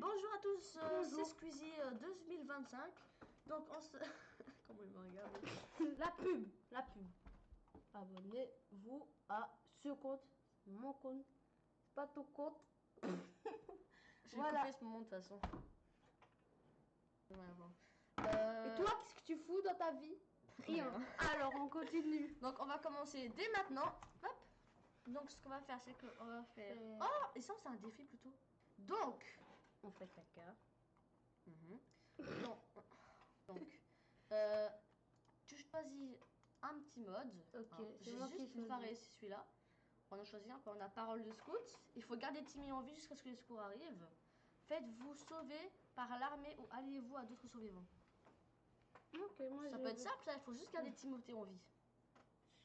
bonjour à tous, Bonjour. c'est Squeezie 2025. Donc on se... Comment il me regarde? La pub. Abonnez-vous à ce compte. C'est mon compte. C'est pas ton compte. J'ai Voilà. coupé ce moment de toute façon. Ouais, bon. Et toi, qu'est-ce que tu fous dans ta vie? Rien. Alors, on continue. Donc on va commencer dès maintenant. Hop. Donc ce qu'on va faire, c'est qu'on va faire... Oh, et ça c'est un défi plutôt. Donc... On fait caca. Donc, tu choisis un petit mode. Ok, c'est J'ai moi qui juste une choisis. fois réussi celui-là. On a choisi un peu. On a parole de scout. Il faut garder Timmy en vie jusqu'à ce que les secours arrivent. Faites-vous sauver par l'armée ou alliez-vous à d'autres survivants. Ok, moi Ça peut être simple, ça. Il faut juste garder Timothée en vie.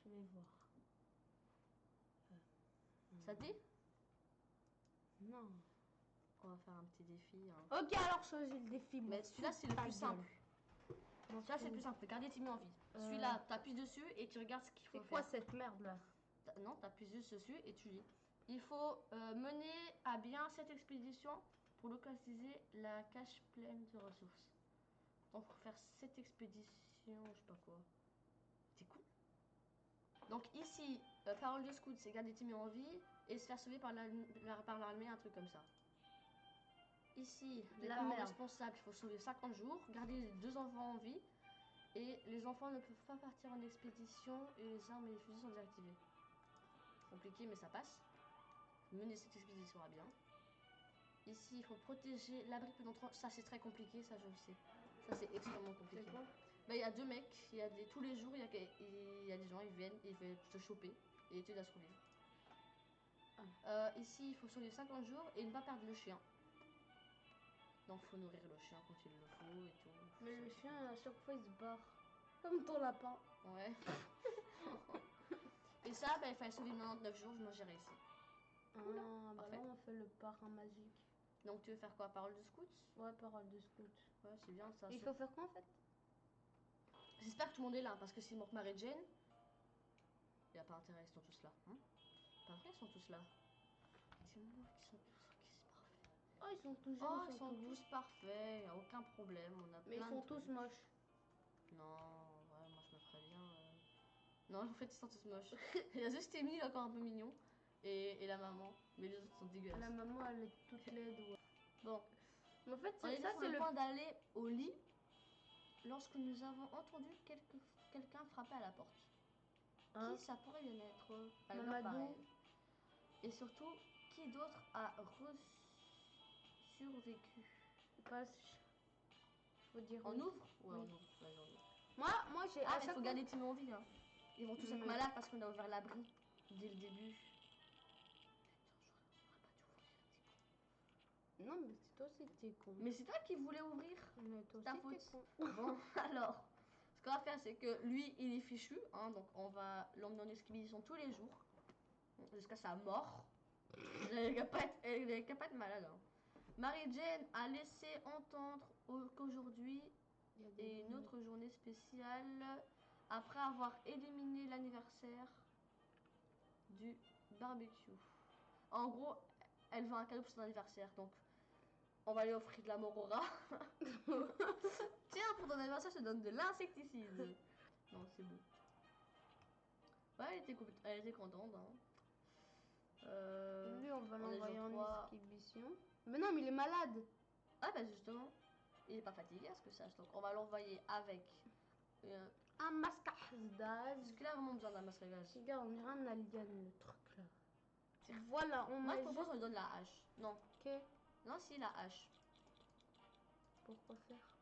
Je vais voir. Ça te dit? Non. On va faire un petit défi. Ok, alors choisis le défi. Mais celui-là, c'est le plus simple. Celui-là, c'est le plus simple. Garder Timmy en vie. Celui-là, t'appuies dessus et tu regardes ce qu'il faut C'est quoi faire. cette merde là? Non, t'appuies juste dessus et tu lis. Il faut mener à bien cette expédition pour localiser la cache pleine de ressources. Donc, pour faire cette expédition, je sais pas quoi. C'est cool. Donc, ici, parole de scout, c'est garder Timmy en vie et se faire sauver par l'armée, un truc comme ça. Ici, les parents responsables, il faut sauver 50 jours, garder les 2 enfants en vie et les enfants ne peuvent pas partir en expédition et les armes et les fusils sont désactivés. Compliqué, mais ça passe. Mener cette expédition à bien. Ici, il faut protéger l'abri pendant 30... Ça, c'est très compliqué, ça, je le sais. Ça, c'est extrêmement compliqué. C'est quoi? Bah, il y a 2 mecs, il y a des... tous les jours, il y a des gens, ils viennent, ils veulent te choper et tu dois survivre. Ici, il faut survivre 50 jours et ne pas perdre le chien. Donc, il faut nourrir le chien quand il le faut et tout. Mais le chien, à chaque fois, il se barre. Comme ton lapin. Ouais. Et ça, bah, il fallait sauver 99 jours, moi j'ai réussi. Ah, bah parfait. là, on fait le parrain magique. Donc, tu veux faire quoi? Parole de scout? Ouais, parole de scout. Ouais, c'est bien ça. Il faut faire quoi en fait? J'espère que tout le monde est là, parce que s'il manque Mary-Jane, il n'y a pas intérêt, ils sont tous là. Hein, pas vrai, ils sont tous là. Dis-moi qu'ils sont tous... Ok, c'est parfait. Oh, ils sont tous jeunes, Oh, ils sont tous parfaits, il n'y a aucun problème. On a mais ils sont tous moches. Non, ouais, moi je me ferais bien... Non, en fait, ils sont tous moches. Il y a juste Amy, encore un peu mignon, et la maman, mais les autres sont dégueulasses. La maman, elle est toute laide. Ouais. Bon, Mais en fait, on est ça, sur le point d'aller au lit lorsque nous avons entendu quelqu'un frapper à la porte. Hein? Qui ça pourrait bien être? Mamadou. Et surtout, qui d'autre a survécu? Faut dire. On oui. ouvre? Ouais, Oui. on ouvre. Vas-y, on ouvre. Moi, j'ai. Ah, mais il faut garder Timmy en vie. Hein. Ils vont tous être Mais... malades parce qu'on a ouvert l'abri dès le début. Putain, j'aurais pas dû ouvrir. Non, mais c'est toi aussi t'es con. Mais c'est toi qui voulais ouvrir. Mais toi ta aussi faute. t'es con. Bon, alors, ce qu'on va faire, c'est que lui, il est fichu. Hein, donc, on va l'emmener en expédition tous les jours. Jusqu'à sa mort. Elle n'est pas être malade. Hein. Mary-Jane a laissé entendre qu'aujourd'hui est une autre journée spéciale après avoir éliminé l'anniversaire du barbecue. En gros, elle veut un cadeau pour son anniversaire, donc on va lui offrir de la morora. Tiens, pour ton anniversaire, je te donne de l'insecticide. Non, c'est beau. Ouais, elle était contente. Hein. Lui, on va l'envoyer en exhibition. Mais non, mais il est malade. Ah bah justement, il est pas fatigué à ce que ça sache. Donc on va l'envoyer avec un masque à gaz. Est-ce qu'il a vraiment besoin d'un masque à gaz? Regarde, on dirait un alien le truc là. Voilà, on Moi je propose qu'on lui donne la hache. Non. Ok. Non, si la hache. Pourquoi faire?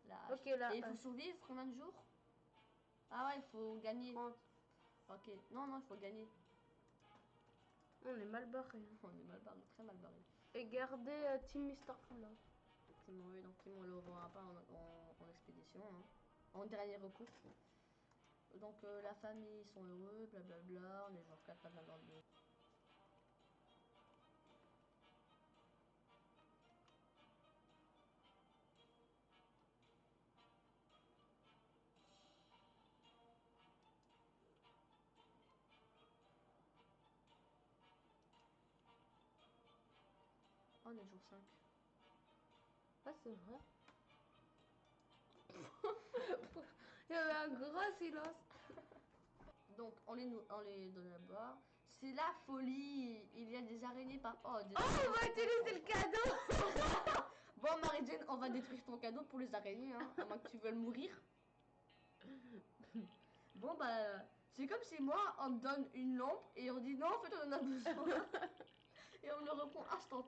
La hache. Ok, là. Et il faut survivre combien de jours? Ah ouais, il faut gagner. 30. Ok, non, il faut gagner. On est mal barré. Hein. On est mal barré, très mal barré. Et garder Team Starfall là. Oui, donc Tim on le revoira pas en expédition. Hein. En dernier recours. Donc la famille, ils sont heureux, blablabla. On est genre 4 pattes dans le dos. On on est jour 5. Ah, c'est vrai. Il y avait un gros silence. Donc, on les donne à boire. C'est la folie. Il y a des araignées par... Oh, des Oh, on va utiliser le cadeau. Bon, Marie-Jane, on va détruire ton cadeau pour les araignées, hein, à moins que tu veuilles mourir. Bon, bah, c'est comme si moi, on me donne une lampe et on dit non, en fait, on en a besoin. Et on me le reprend instant.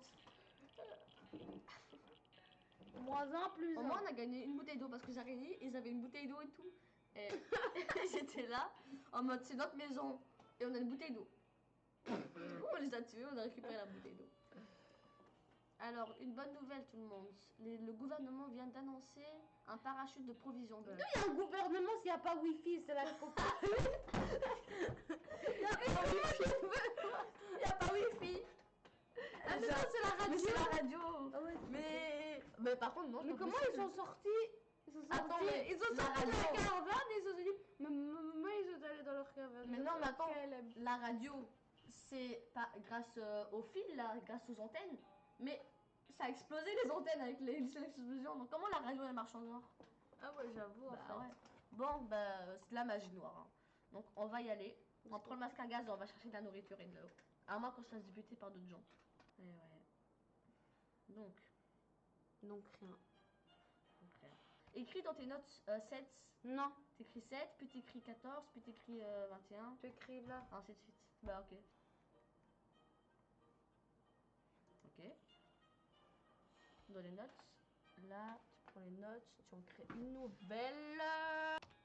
-1, plus Au 1. moins, on a gagné une bouteille d'eau parce que les araignées, ils avaient une bouteille d'eau et tout. Et j'étais là, en mode, c'est notre maison. Et on a une bouteille d'eau. On les a tués, on a récupéré la bouteille d'eau. Alors, une bonne nouvelle tout le monde. Le gouvernement vient d'annoncer un parachute de provisions. D'où il y a un gouvernement s'il n'y a pas wifi, c'est la coca. Il n'y a pas wifi. Ah mais non, c'est la radio. Mais c'est la radio. Ah ouais, mais par contre, non. mais comment ils sont sortis? Attends, mais ils sont la sortis de la radio. caravane et ils se sont dit, mais ils sont allés dans leur caravane. Mais non, mais attends, KLM. la radio, c'est pas grâce au fil, là, grâce aux antennes. Mais ça a explosé les antennes avec l'explosion. Donc comment la radio elle marche encore? Ah ouais, j'avoue. Bah en fait. ouais. Bon, bah c'est de la magie noire. Hein. Donc on va y aller. On prend le masque à gaz et on va chercher de la nourriture et de l'eau. À moins qu'on se fasse buter par d'autres gens. Et ouais. Donc Donc rien. rien. Écris dans tes notes 7. Non, T'écris 7, puis t'écris 14, puis t'écris 21. tu écris là. Ainsi de suite. Bah ok. Ok. Dans les notes. Là, tu prends les notes, tu en crées une nouvelle.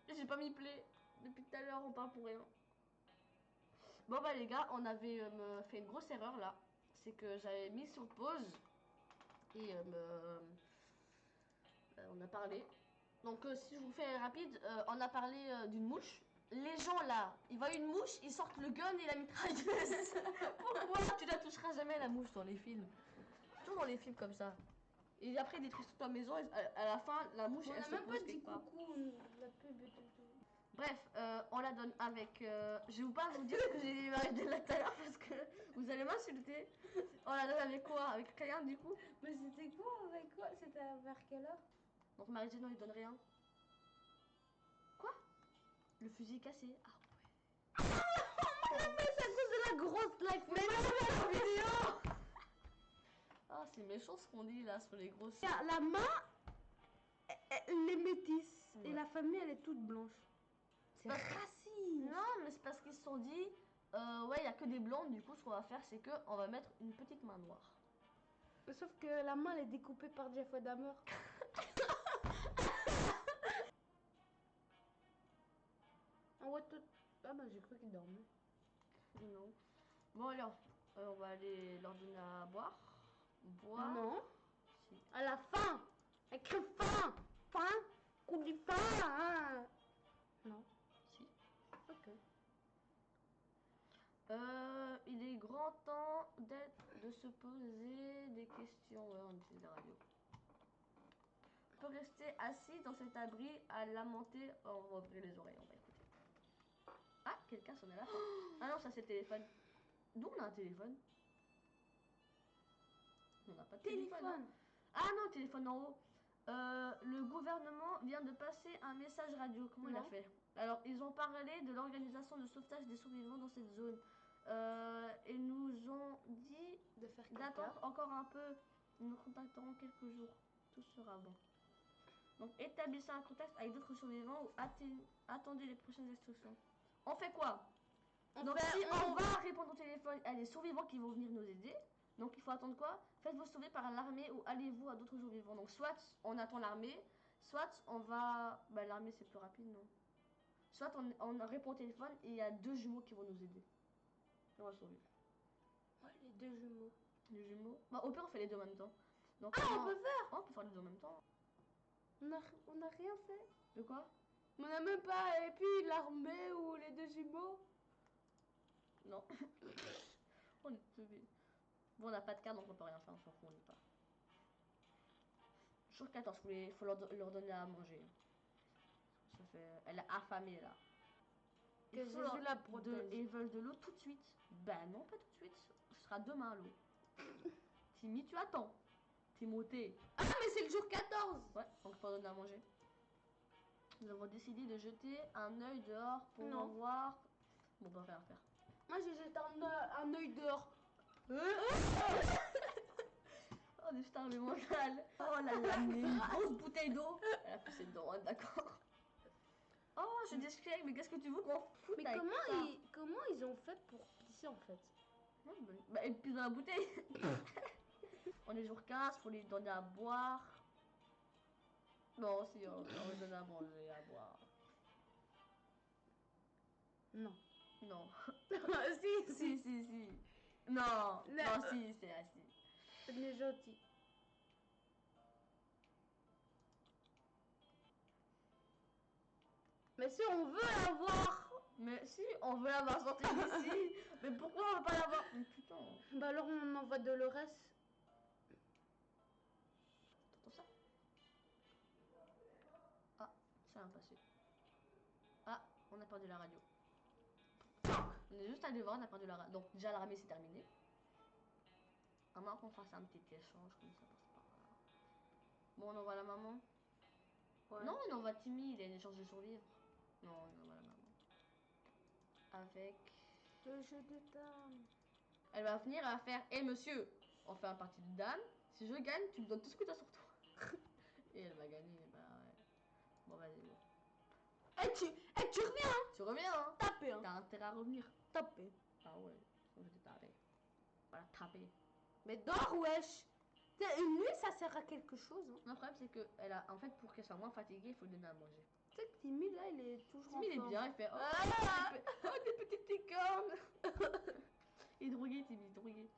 J'ai pas mis play. Depuis tout à l'heure, on parle pour rien. Bon bah les gars, on avait fait une grosse erreur là. C'est que j'avais mis sur pause. Et on a parlé. Donc si je vous fais rapide, on a parlé d'une mouche. Les gens là, ils voient une mouche, ils sortent le gun et la mitrailleuse. Pourquoi? Tu la toucheras jamais la mouche dans les films. Toujours dans les films comme ça. Et après ils détruisent toute ta maison et à la fin la mouche On elle a se même pose pas dit quelque part. coucou, la pub et tout. Bref, on la donne avec... je vais pas vous dire ce que j'ai arrêté là tout à l'heure parce que vous allez m'insulter. On la donne avec quoi? Avec rien du coup? Mais c'était quoi avec quoi? C'était vers quelle heure? Donc Marie-Jane, on lui donne rien. Quoi? Le fusil est cassé. Ah ouais. Mais c'est à cause de la grosse like. Mais non, mais la vidéo. Ah, c'est méchant ce qu'on dit là sur les grosses... La main, elle est métisse. Ouais. Et la famille, elle est toute blanche. C'est raciste. Non, mais c'est parce qu'ils se sont dit... ouais, il n'y a que des blondes, du coup ce qu'on va faire c'est que on va mettre une petite main noire. Sauf que la main, elle est découpée par Jeffrey Dahmer. Ah bah j'ai cru qu'il dormait. Non. Bon alors, on va aller leur donner à boire. Boire. Non. Si. À la fin. Écrit fin. Fin. Coup du fin. Hein. Non. Si. Ok. Il est grand temps de se poser des questions. Ouais, on utilise la radio. On peut rester assis dans cet abri à lamenter. Oh, on va ouvrir les oreilles, on va écouter. Ah, quelqu'un sonne à la porte. Ah non, ça c'est le téléphone. D'où on a un téléphone? On n'a pas de téléphone. Hein. Ah non, téléphone en haut. Le gouvernement vient de passer un message radio. Comment il a fait? Alors, ils ont parlé de l'organisation de sauvetage des survivants dans cette zone. Ils nous ont dit De faire d'attendre encore un peu. Nous contacterons quelques jours. Tout sera bon. Donc, établissez un contact avec d'autres survivants ou attendez les prochaines instructions. On fait quoi? Donc, si on va répondre au téléphone, il y a des survivants qui vont venir nous aider. Donc, il faut attendre quoi? Faites-vous sauver par l'armée ou allez-vous à d'autres survivants. Donc, soit on attend l'armée, soit on va... Bah, l'armée, c'est plus rapide, non? Soit on répond au téléphone et il y a 2 jumeaux qui vont nous aider. Et on va survivre. Ouais, les 2 jumeaux. Les jumeaux? Bah, au pire, on fait les 2 en même temps. Donc, ah, on peut faire? Oh, on peut faire les 2 en même temps. On a rien fait. De quoi? On n'a même pas... Et puis l'armée ou les 2 jumeaux? Non. On est teubés. Bon, on n'a pas de carte, donc on peut rien faire, on s'en fout, on n'y pas. Jour 14, il faut leur donner à manger. Ça fait... Elle est affamée, là. Que Jésus la protège. Ils veulent de l'eau tout de suite. Ben non, pas tout de suite. Ce sera demain, l'eau. Timmy, tu attends. Timothée. Ah, mais c'est le jour 14. Ouais, donc pas donner à manger. Nous avons décidé de jeter un œil dehors pour Non. voir. Bon, bah, faire. Moi, j'ai jeté un œil dehors. Oh, des stars, mais mentales. Oh là là, mais une grosse bouteille d'eau. Elle a poussé dedans, hein, d'accord. Oh, je discret, mais qu'est-ce que tu veux qu'on foute Mais avec ça? comment ils ont fait pour pisser en fait? Bah, elle pisse dans la bouteille. On est jour 15, faut lui donner à boire. Non, si, on lui donne à manger, à boire. Non. Non. si. Si. Non, si, c'est assis. C'est bien gentil. Mais si on veut l'avoir. Mais si, on veut l'avoir sorti d'ici. Mais pourquoi on veut pas l'avoir? Mais putain. Bah alors on envoie Dolores. T'entends ça? Ah, ça va passer. Ah, on a perdu la radio. On est juste allé voir, on a perdu la radio. Donc déjà la ramée c'est terminé. À moins qu'on fasse un petit échange comme ça passe par là. Bon, on envoie la maman. Ouais. Non, on envoie Timmy, il a une chance de survivre. Non, on envoie la maman. Avec... Le jeu de dames. Elle va venir, elle va faire, hé monsieur, on fait un parti de dames. Si je gagne, tu me donnes tout ce que tu as sur toi. Et elle va gagner, bah ouais. Bon, vas-y, bon. Tu reviens, hein? Tu reviens, hein? Taper, hein? T'as intérêt à revenir. Taper. Ah ouais, sinon je vais te taper. Voilà, taper. Mais dors, wesh. Une nuit, ça sert à quelque chose. Hein. Le problème, c'est que, elle a, en fait, pour qu'elle soit moins fatiguée, il faut lui donner à manger. Tu sais que Timmy, là, il est toujours Timmy, il est forme. bien, il fait, oh, Ah des petites licornes. Il est drogué, Timmy, il est drogué.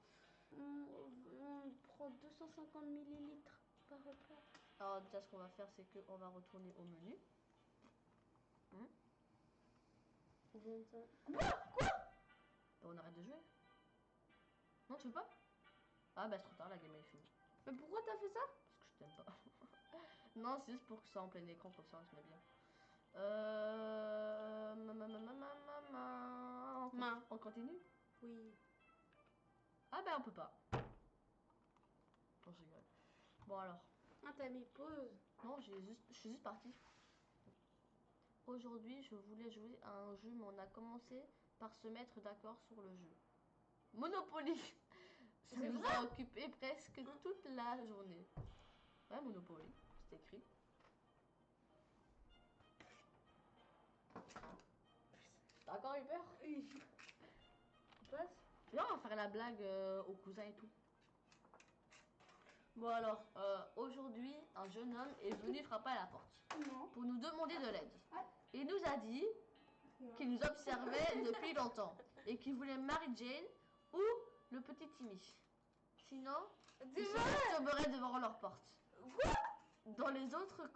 On prend 250 millilitres par repas. Alors, déjà, ce qu'on va faire, c'est qu'on va retourner au menu. Quoi? On arrête de jouer. Non, tu veux pas? Ah, bah, c'est trop tard, la game est finie. Mais pourquoi t'as fait ça? Parce que je t'aime pas. Non, c'est juste pour que ça soit en plein écran, comme ça, on se met bien. On continue? Oui. Ah, bah, on peut pas. Non, je rigole. Bon, alors. Ah, t'as mis pause. Non, je suis juste partie. Aujourd'hui, je voulais jouer à un jeu, mais on a commencé par se mettre d'accord sur le jeu. Monopoly. Ça C'est nous vrai? a occupé presque toute la journée. Ouais, Monopoly, c'est écrit. T'as encore eu peur? Oui. Passe. Là, on va faire la blague aux cousins et tout. Bon alors, aujourd'hui, un jeune homme est venu frapper à la porte Non. pour nous demander de l'aide. Ouais. Il nous a dit qu'il nous observait depuis longtemps et qu'il voulait Mary-Jane ou le petit Timmy. Sinon, il se masturberait devant leur porte. Quoi? Dans les autres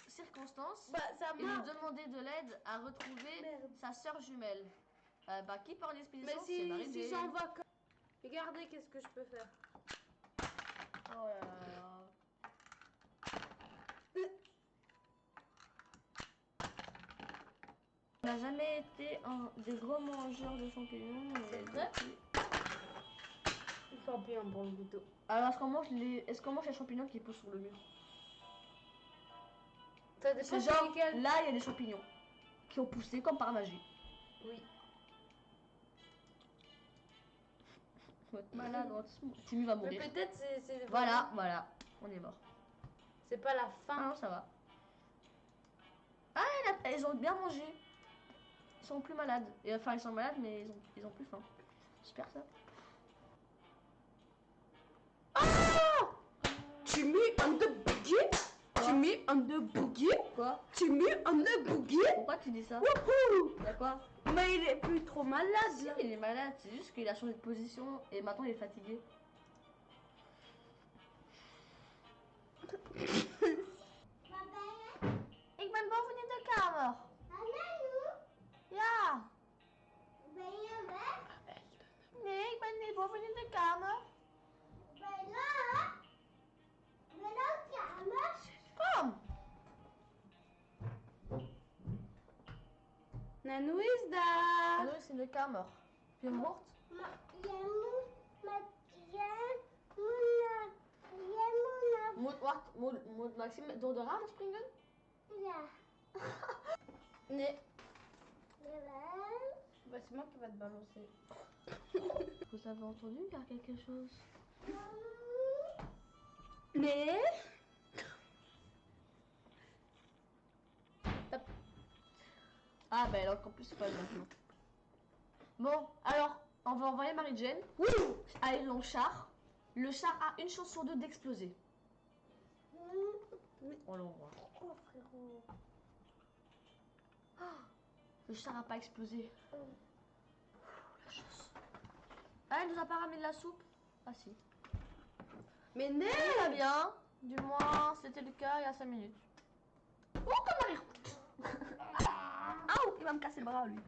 circonstances, Bah, ça il nous marche. demandait de l'aide à retrouver Merde. sa sœur jumelle. Bah, qui part Mais l'expédition, c'est Mary-Jane. si j'envoie comme... Regardez, qu'est-ce que je peux faire. Oh là là. On n'a jamais été des gros mangeurs de champignons. C'est vrai? Il faut appuyer un bon gâteau. Alors, est-ce qu'on mange les champignons qui poussent sur le mur? Ça dépend C'est genre, lesquels. là, il y a des champignons qui ont poussé comme par magie. Oui. On va être malade, Timmy va Mais mourir. peut-être c'est... Voilà, on est mort. C'est pas la Ah fin. non, ça va. Ah, ils ont bien mangé. Ils sont plus malades. Et, enfin, ils sont malades, mais ils ont plus faim. J'espère ça. Timmy on the boogie. Timmy on the boogie. Quoi? Timmy on the boogie. Pourquoi tu dis ça? Wouhou. Y'a quoi? Mais il est plus trop malade Si, là. il est malade, c'est juste qu'il a changé de position et maintenant il est fatigué. Ik ben boven in de kamer. Ja. Ben je weg? Nee, ik ben niet boven in de kamer. Ben je? Ben je kamer? Kom. Nanou is daar. Hallo is in de kamer. Heb je hem gehoord? Maar jij moet met Jan Moet Maxime door de ramen springen? Ja. Nee, Jawel. bah, c'est moi qui va te balancer. Vous avez entendu, il y a quelque chose. Mais Ah bah elle est encore plus folle maintenant. Bon, alors, on va envoyer Marie-Jane à Elon char. Le char a une chance sur deux d'exploser. On l'envoie. Pourquoi, frérot? Le char n'a pas explosé. La chance. Ah, elle nous a pas ramené de la soupe? Ah si. Mais né. Très bien. Du moins, c'était le cas il y a 5 minutes. Oh, comme Marie. Ah, il va me casser le bras, lui.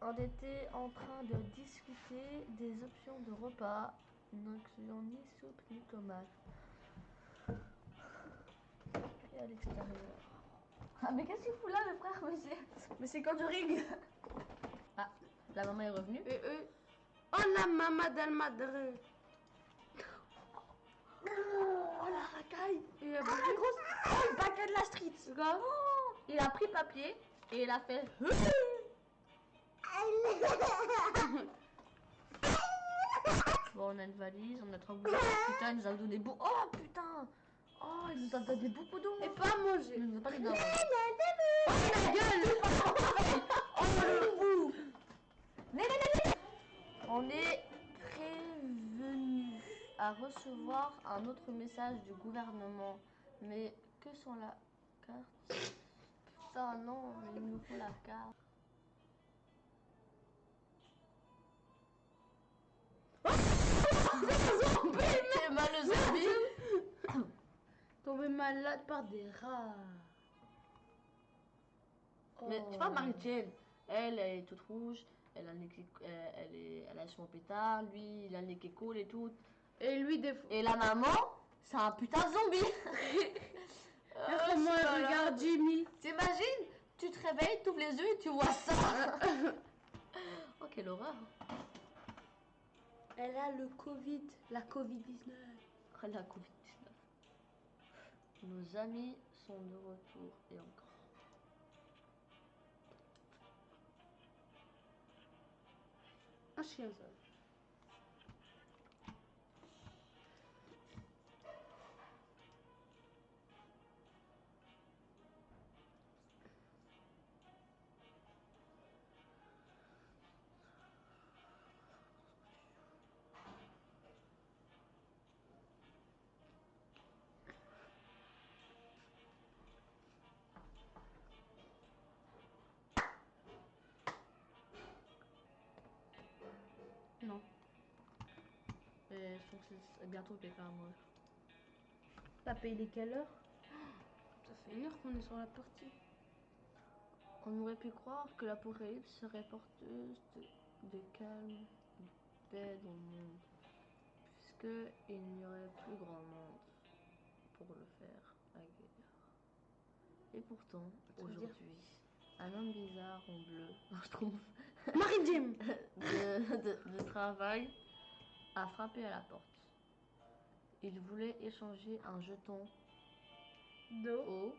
On était en train de discuter des options de repas, n'incluant ni soupe ni tomate. Et à l'extérieur. Ah, mais qu'est-ce qu'il fout là, le frère? Mais c'est quand je ring. Ah, la maman est revenue. Oh la maman del madre. Oh la racaille. Il a Ah, bougé. la grosse. Oh, le paquet de la street. Oh, il a pris papier et il a fait. Bon, on a une valise, on a 3 bouteilles. Putain, il nous a donné beaucoup. Oh putain. Oh, il nous a donné beaucoup d'eau. Et pas à manger. Il nous a pas donné d'eau. Oh la gueule. Oh le fou. On est prévenu à recevoir un autre message du gouvernement. Mais que sont la carte? Putain, non, mais il nous faut la carte. T'es mal le zombie. Tombé malade par des rats. Mais Oh. tu vois, Marie-Jane, elle est toute rouge, elle a le nez qui- elle a son pétard, lui, il a le nez qui coule et tout. Et lui des fois. Et la maman, c'est un putain de zombie. Comment elle là là. regarde Jimmy. T'imagines, tu te réveilles, tu ouvres les yeux et tu vois ça. Oh, quelle horreur. Elle a le Covid, la Covid-19. Oh, la Covid-19. Nos amis sont de retour et encore. Un chien ça. Non. Et je trouve que c'est bientôt quelqu'un à mourir. T'as payé les quelle heure? Ça fait 1 heure qu'on est sur la partie. On aurait pu croire que l'apocalypse serait porteuse de calme, de paix dans le monde, puisqu'il n'y aurait plus grand monde pour le faire, la guerre. Et pourtant, Ça veut dire- aujourd'hui, un homme bizarre en bleu, je trouve, Marie-Jim. de travail, a frappé à la porte. Il voulait échanger un jeton D'eau. haut.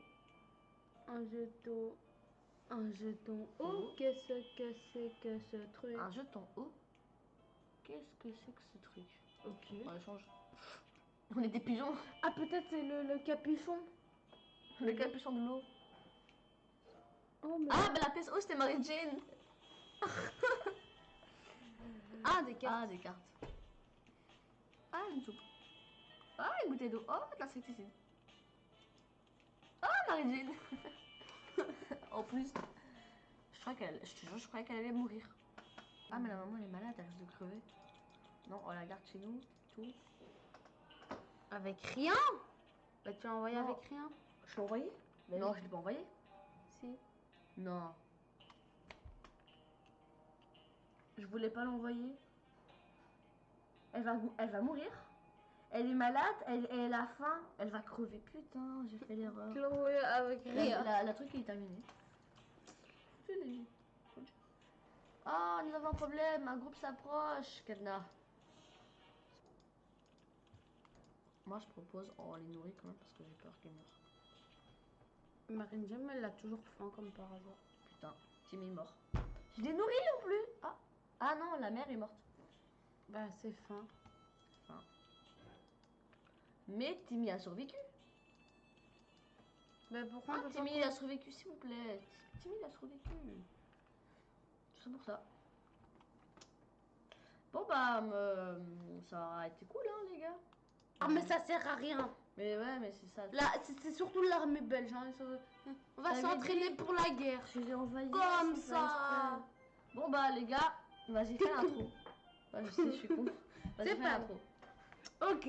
Un jeton. Un jeton. Oh, Oh. qu'est-ce que c'est que ce truc? Un jeton haut. Qu'est-ce que c'est que ce truc? Ok. On échange. On est des pigeons. Ah, peut-être c'est le capuchon. Le capuchon de l'eau. Oh, mais. Ah, bah la pièce haut, c'était Marie-Jane. Ah, des cartes. Ah, des cartes. Ah, une soupe. Ah, une bouteille d'eau. Oh, de l'insecticide. Ah, Marie-Jane. En plus, je croyais qu'elle allait mourir. Ah, mais la maman, elle est malade, elle risque de crever. Non, on la garde chez nous, tout. Avec rien? Bah, tu l'as envoyé Non. avec rien? Je l'ai envoyé? Bah Non, oui. je l'ai pas envoyé. Si. Non. Je voulais pas l'envoyer. Elle va mourir. Elle est malade, elle a faim, elle va crever. Putain, j'ai fait l'erreur. Tu l'as envoyé avec rien. La truc il est terminé. Ah, nous avons un problème, un groupe s'approche, Kadna. Moi, je propose, on les nourrit quand même parce que j'ai peur qu'ils meurent. Marine Jam, elle a toujours faim comme par hasard. Putain, Timmy est mort. Je l'ai nourri non plus. Ah non, la mère est morte. Bah, c'est faim. Mais Timmy a survécu. Bah, pourquoi on peut pas Timmy a survécu, s'il vous plaît. Timmy a survécu. C'est pour ça. Bon bah, ça a été cool, hein, les gars. Ah, mais ça sert à rien. Mais ouais, mais c'est ça. Là, c'est surtout l'armée belge. Hein. On va T'avais s'entraîner pour la guerre. Je les ai envoyés. Comme c'est ça. pas exprès. Bon bah, les gars, vas-y, fais l'intro. Je sais, je suis con. Vas-y, C'est fais pas- l'intro. Ok.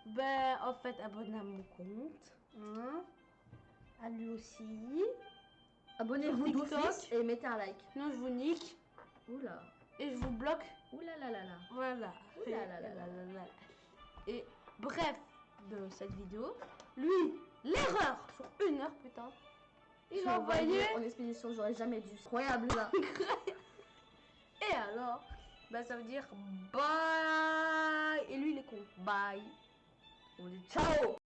Ben, en fait, abonnez à mon compte. Hein. À lui aussi. Abonnez-vous Sur TikTok. d'office et mettez un like. Sinon, je vous nique. Oula. Et je vous bloque. Oula là là là. Voilà. Ouh là là là là. Et bref de cette vidéo, lui, l'erreur sur 1 heure, putain. Il a envoyé. en expédition, j'aurais jamais dû. C'est incroyable là. Et alors, bah ça veut dire bye. Et lui, il est con. Bye. On dit ciao.